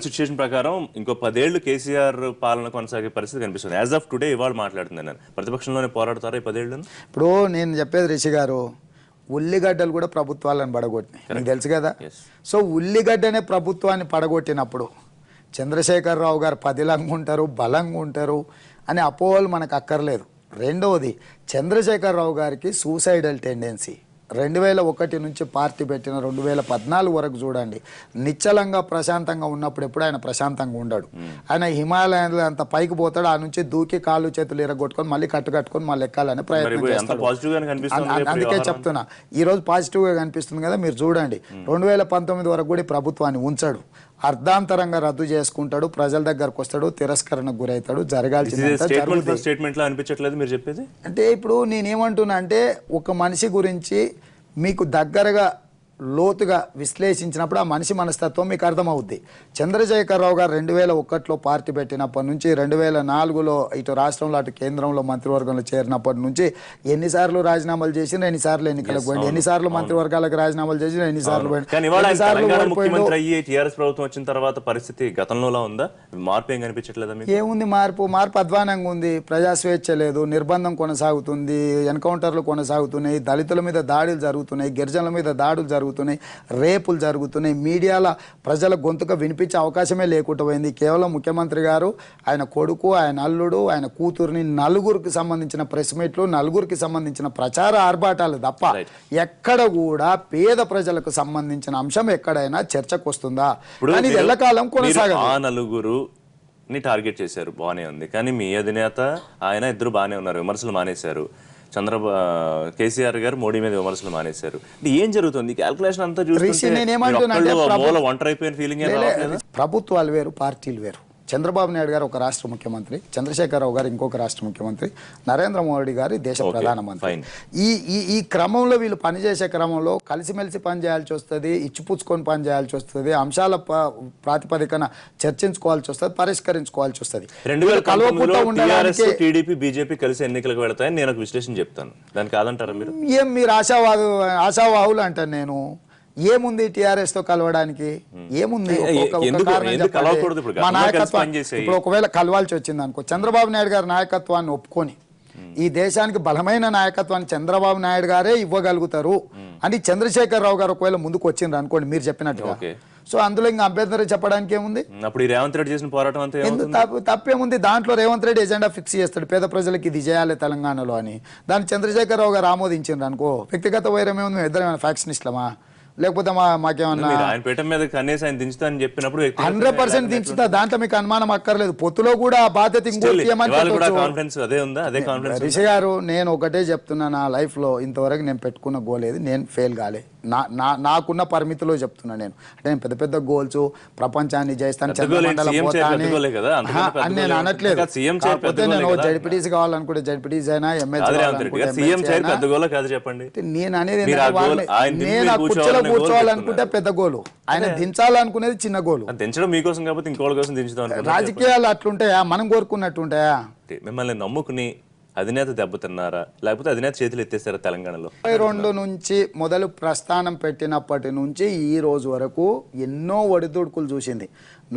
Situation ప్రకారం ఇంకో 10 ఏళ్లు కేసీఆర్ పాలన కొనసాగే పరిస్థితి కనిపిస్తుంది. యాజ్ ఆఫ్ టుడే ఇవాళ మాట్లాడుతున్నాను నేను. ప్రతిపక్షంలోనే పోరాడతారా ఈ 10 ఏళ్లను? ఇప్పుడు నేను చెప్పేది రిషి గారు, ఉల్లిగడ్డలు కూడా ప్రభుత్వాలను పడగొట్టినాయి, మీకు తెలుసు కదా. సో ఉల్లిగడ్డనే ప్రభుత్వాన్ని పడగొట్టినప్పుడు చంద్రశేఖరరావు గారు పదిలంగా ఉంటారు, బలంగా ఉంటారు అనే అపోహలు మనకు అక్కర్లేదు. రెండవది, చంద్రశేఖరరావు గారికి సూసైడల్ టెండెన్సీ. 2001 నుంచి పార్టీ పెట్టిన 2014 వరకు చూడండి, నిశ్చలంగా ప్రశాంతంగా ఉన్నప్పుడు ఎప్పుడు ఆయన ప్రశాంతంగా ఉండడు. ఆయన హిమాలయాలు అంత పైకి పోతాడు, ఆ నుంచి దూకి కాళ్ళు చేతులు ఎరగొట్టుకొని మళ్ళీ కట్టుకట్టుకొని మళ్ళీ ఎక్కాలని ప్రయత్నం చేస్తాడు. అందుకే చెప్తున్నా, ఈ రోజు పాజిటివ్గా కనిపిస్తుంది కదా. మీరు చూడండి, 2019 వరకు కూడా ప్రభుత్వాన్ని ఉంచాడు, అర్ధాంతరంగా రద్దు చేసుకుంటాడు, ప్రజల దగ్గరకు వస్తాడు, తిరస్కరణకు గురవుతాడు, జరగాల్సింది స్టేట్మెంట్ అనిపించట్లేదు మీరు చెప్పేది. అంటే ఇప్పుడు నేనేమంటున్నా అంటే, ఒక మనిషి గురించి మీకు దగ్గరగా లోతుగా విశ్లేషించినప్పుడు ఆ మనిషి మనస్తత్వం మీకు అర్థమవుద్ది. చంద్రశేఖరరావు గారు 2001లో పార్టీ పెట్టినప్పటి నుంచి 2004లో ఇటు రాష్ట్రంలో అటు కేంద్రంలో మంత్రివర్గంలో చేరినప్పటి నుంచి ఎన్నిసార్లు రాజీనామాలు చేసినా, ఎన్నిసార్లు ఎన్నికలకు పోయింది, ఎన్నిసార్లు మంత్రివర్గాలకు రాజీనామాలు చేసినా, ఎన్నిసార్లు ప్రభుత్వం వచ్చిన తర్వాత పరిస్థితి గతంలో ఉందా? మార్పు ఏం కనిపించట్లేదా? ఏముంది మార్పు? అధ్వానంగా ఉంది. ప్రజా స్వేచ్ఛ లేదు, నిర్బంధం కొనసాగుతుంది, ఎన్కౌంటర్లు కొనసాగుతున్నాయి, దళితుల మీద దాడులు జరుగుతున్నాయి, గిరిజనుల మీద దాడులు జరుగుతున్నాయి, రేపులు జరుగుతున్నాయి, మీడియాల ప్రజల గొంతుగా వినిపించే అవకాశమే లేకుండా పోయింది. కేవలం ముఖ్యమంత్రి గారు, ఆయన కొడుకు, ఆయన అల్లుడు, ఆయన కూతురుని నలుగురికి సంబంధించిన ప్రెస్ మీట్లు, నలుగురికి సంబంధించిన ప్రచార ఆర్భాటాలు తప్ప ఎక్కడ కూడా పేద ప్రజలకు సంబంధించిన అంశం ఎక్కడైనా చర్చకు వస్తుందా? కానీ ఎల్లకాలం కొనసాగదు. నలుగురు టార్గెట్ చేశారు, బాగానే ఉంది. కానీ మీ అధినేత ఆయన ఇద్దరు బాగానే ఉన్నారు, విమర్శలు మానేశారు. కేసీఆర్ గారు మోడీ మీద విమర్శలు మానేశారు. ఏం జరుగుతుంది? క్యాల్కులేషన్ అంతా చూస్తే ఒంటరి అయిపోయిన ఫీలింగ్. ప్రభుత్వాలు వేరు, పార్టీలు వేరు. చంద్రబాబు నాయుడు గారు ఒక రాష్ట్ర ముఖ్యమంత్రి, చంద్రశేఖరరావు గారు ఇంకొక రాష్ట్ర ముఖ్యమంత్రి, నరేంద్ర మోడీ గారు దేశ ప్రధానమంత్రి. ఈ క్రమంలో వీళ్ళు పనిచేసే క్రమంలో కలిసిమెలిసి పనిచేయాల్సి వస్తుంది, ఇచ్చిపుచ్చుకొని పనిచేయాల్సి వస్తుంది, అంశాల ప్రాతిపదికన చర్చించుకోవాల్సి వస్తుంది, పరిష్కరించుకోవాల్సి వస్తుంది. టీడీపీ బీజేపీ కలిసి ఎన్నికలకు వెళతాయని నేను ఒక విశ్లేషణ చెప్తాను, దానికి కాదంటారా మీరు? మీరు ఆశావాహులు అంటాను నేను. ఏముంది టీఆర్ఎస్ తో కలవడానికి? ఏముంది? మా నాయకత్వం ఇప్పుడు ఒకవేళ కలవాల్సి వచ్చింది అనుకో, చంద్రబాబు నాయుడు గారి నాయకత్వాన్ని ఒప్పుకొని ఈ దేశానికి బలమైన నాయకత్వాన్ని చంద్రబాబు నాయుడు గారే ఇవ్వగలుగుతారు అని చంద్రశేఖరరావు గారు ఒకవేళ ముందుకు వచ్చిండ్రు అనుకోండి, మీరు చెప్పినట్టుగా. సో అందులో ఇంకా అభ్యంతరం చెప్పడానికి ఏముంది? అప్పుడు రేవంత్ రెడ్డి చేసిన పోరాటం అంతా తప్పేముంది? దాంట్లో రేవంత్ రెడ్డి ఎజెండా ఫిక్స్ చేస్తాడు, పేద ప్రజలకు ఇది చేయాలి తెలంగాణలో అని. దాన్ని చంద్రశేఖరరావు గారు ఆమోదించిండ్రు అనుకో, వ్యక్తిగత వైరం ఏముంది? మేము ఇద్దరు ఫ్యాక్షనిస్టులమా? లేకపోతే మాకేమన్నా 100% దించుతా, దాంట్లో మీకు అనుమానం అక్కర్లేదు. పొత్తులో కూడా ఆ బాధ్యత రిషి గారు. నేను ఒకటే చెప్తున్నా, నా లైఫ్ లో ఇంతవరకు నేను పెట్టుకున్న గోల్ ఏది, నేను ఫెయిల్ కాలే. నాకున్న పరిమితిలో చెప్తున్నా. నేను అంటే నేను పెద్ద పెద్ద గోల్స్, ప్రపంచాన్ని జయిస్తాను, చంద్రమండలం పోతాను అని నేను అనట్లేదు. కాకపోతే నేను జడ్పీటీసీ కావాలనుకుంటే జడ్పీటీసీ అయినా, ఎమ్మెల్సీ నేను అనేది నేను కుర్చీలో కూర్చోవాలనుకుంటే పెద్ద గోలు, ఆయన దించాలనుకునేది చిన్న గోలు. దించడం మీకోసం కాకపోతే ఇంకోళ్ళ కోసం దించుతాం. రాజకీయాలు అట్లుంటాయా? మనం కోరుకున్నట్టుంటాయా? మిమ్మల్ని నమ్ముకుని అధినేత దెబ్బతిన్నారా, లేకపోతే అధినేత చేతులు ఎత్తేస్తారా తెలంగాణలో? 22 నుంచి మొదలు ప్రస్థానం పెట్టినప్పటి నుంచి ఈ రోజు వరకు ఎన్నో ఒడిదుడుకులు చూసింది.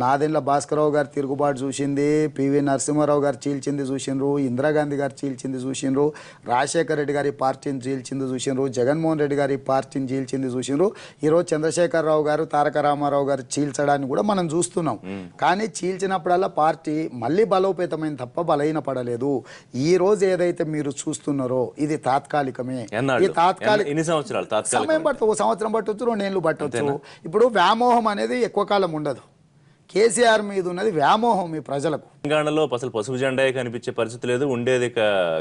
నాదెండ్ల భాస్కరరావు గారు తిరుగుబాటు చూసింది, పివి నరసింహారావు గారు చీల్చింది చూసిండ్రు, ఇందిరాగాంధీ గారు చీల్చింది చూసిండ్రు, రాజశేఖర రెడ్డి గారి పార్టీని చీల్చింది చూసిండ్రు, జగన్మోహన్ రెడ్డి గారి పార్టీని చీల్చింది చూసిండ్రు. ఈరోజు చంద్రశేఖరరావు గారు, తారక రామారావు గారు చీల్చడాన్ని కూడా మనం చూస్తున్నాం. కానీ చీల్చినప్పుడల్లా పార్టీ మళ్ళీ బలోపేతమైన తప్ప బలహీన పడలేదు. ఈ రోజు ఏదైతే మీరు చూస్తున్నారో ఇది తాత్కాలికమే. ఈ సమయం పడుతుంది, 1 సంవత్సరం పట్టవచ్చు, 2 ఏళ్ళు పట్టవచ్చు. ఇప్పుడు వ్యామోహం అనేది ఎక్కువ కాలం ఉండదు. కేసీఆర్ మీద ఉన్నది వ్యామోహం ఈ ప్రజలకు. తెలంగాణలో అసలు పసుపు జెండా కనిపించే పరిస్థితి లేదు, ఉండేది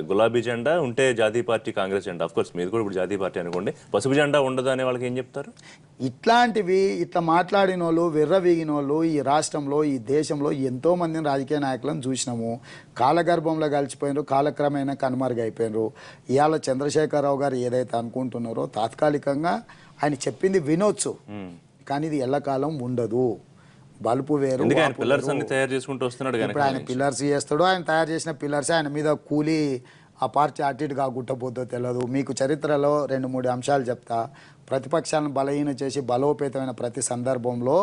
గులాబీ జెండా, ఉంటే జాతీయ పార్టీ కాంగ్రెస్ జెండా. ఆఫ్ కోర్స్ మీది కూడా ఇప్పుడు జాతీయ పార్టీ అనుకోండి, పసుపు జెండా ఉండదు అనే వాళ్ళకి ఏం చెప్తారు? ఇట్లాంటివి ఇట్లా మాట్లాడిన వాళ్ళు, విర్రవీగిన వాళ్ళు ఈ రాష్ట్రంలో, ఈ దేశంలో ఎంతో మందిని రాజకీయ నాయకులను చూసినాము. కాలగర్భంలో కలిసిపోయినారు, కాలక్రమేణా కనుమరుగైపోయినారు. ఇవాళ చంద్రశేఖరరావు గారు ఏదైతే అనుకుంటున్నారో తాత్కాలికంగా ఆయన చెప్పింది వినొచ్చు, కానీ ఇది ఎల్లకాలం ఉండదు. బల్బు వేరు. ఇప్పుడు ఆయన పిల్లర్స్ చేస్తాడు, ఆయన తయారు చేసిన పిల్లర్స్ ఆయన మీద కూలి ఆ పార్టీ అటు ఇటు కాగుట్టబోద్దో తెలియదు. మీకు చరిత్రలో 2-3 అంశాలు చెప్తా. ప్రతిపక్షాలను బలహీన చేసి బలోపేతమైన ప్రతి సందర్భంలో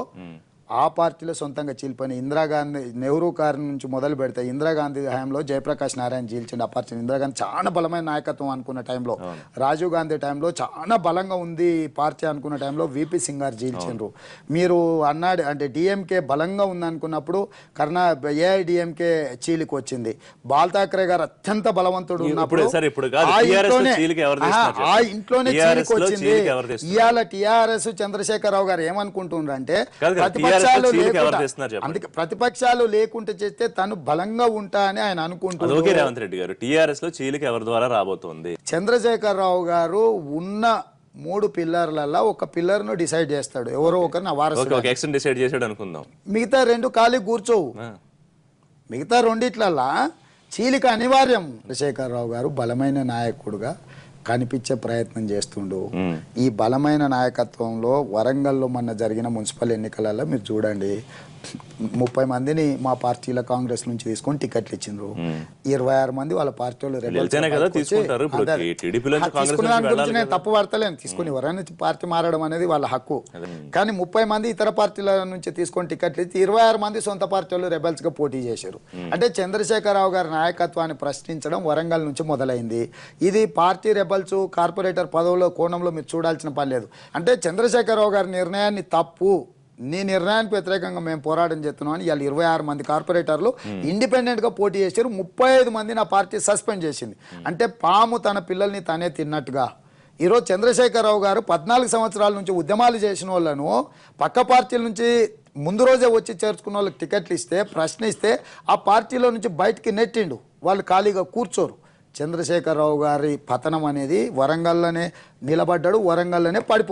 ఆ పార్టీలో సొంతంగా చీలిపోయిన ఇందిరాగాంధీ నెహ్రూ గారి నుంచి మొదలు పెడితే ఇందిరాగాంధీ హయాంలో జయప్రకాష్ నారాయణ చీల్చిండు ఆ పార్టీని. ఇందిరాగాంధీ చాలా బలమైన నాయకత్వం అనుకున్న టైంలో, రాజీవ్ గాంధీ టైంలో చాలా బలంగా ఉంది ఈ పార్టీ అనుకున్న టైంలో విపి సింగ్ గారు చీల్చిండ్రు. మీరు అన్నాడు అంటే డిఎంకే బలంగా ఉంది అనుకున్నప్పుడు ఏఐడిఎంకే చీలికి వచ్చింది. బాల్ ఠాక్రే గారు అత్యంత బలవంతుడు ఉన్నప్పుడు ఆ ఇంట్లోనే చీలికి వచ్చింది. ఇవాళ టిఆర్ఎస్ చంద్రశేఖరరావు గారు ఏమనుకుంటున్నారంటే ప్రతిపక్షాలు లేకుంటే చేస్తే తను బలంగా ఉంటా అని ఆయన అనుకుంటున్నారు. రేవంత్ రెడ్డి గారు టిఆర్ఎస్ లో చీలిక ఎవరి ద్వారా రాబోతోంది? చంద్రశేఖరరావు గారు ఉన్న 3 పిల్లర్లలో ఒక పిల్లర్ ను డిసైడ్ చేస్తాడు, ఎవరో ఒకరిని వారసు డిసైడ్ చేసాడు అనుకుందాం. మిగతా 2 ఖాళీ కూర్చోవు. మిగతా రెండిట్లల్లా చీలిక అనివార్యం. చంద్రశేఖరరావు గారు బలమైన నాయకుడుగా కనిపించే ప్రయత్నం చేస్తుండు. ఈ బలమైన నాయకత్వంలో వరంగల్లో మొన్న జరిగిన మున్సిపల్ ఎన్నికలలో మీరు చూడండి, 30 మందిని మా పార్టీల కాంగ్రెస్ నుంచి తీసుకొని టికెట్లు ఇచ్చిండ్రు. 26 మంది వాళ్ళ పార్టీలో నేను తప్పు పడతలేను, తీసుకుని ఎవరైనా పార్టీ మారడం అనేది వాళ్ళ హక్కు. కానీ 30 మంది ఇతర పార్టీల నుంచి తీసుకొని టికెట్లు ఇచ్చి 26 మంది సొంత పార్టీలు రెబల్స్ గా పోటీ చేశారు. అంటే చంద్రశేఖరరావు గారి నాయకత్వాన్ని ప్రశ్నించడం వరంగల్ నుంచి మొదలైంది. ఇది పార్టీ రెబల్స్ కార్పొరేటర్ పదవుల కోణంలో మీరు చూడాల్సిన పని లేదు. అంటే చంద్రశేఖరరావు గారి నిర్ణయాన్ని తప్పు, నీ నిర్ణయానికి వ్యతిరేకంగా మేము పోరాటం చేస్తున్నాం అని ఇవాళ 26 మంది కార్పొరేటర్లు ఇండిపెండెంట్ గా పోటీ చేశారు. 35 మంది నా పార్టీ సస్పెండ్ చేసింది. అంటే పాము తన పిల్లల్ని తనే తిన్నట్టుగా ఈరోజు చంద్రశేఖరరావు గారు 14 సంవత్సరాల నుంచి ఉద్యమాలు చేసిన వాళ్ళను పక్క పార్టీల నుంచి ముందు రోజే వచ్చి చేర్చుకున్న వాళ్ళకి టికెట్లు ఇస్తే ప్రశ్నిస్తే ఆ పార్టీలో నుంచి బయటికి నెట్టిండు. వాళ్ళు ఖాళీగా కూర్చోరు. చంద్రశేఖరరావు గారి పతనం అనేది వరంగల్లోనే నిలబడ్డాడు, వరంగల్లోనే పడిపో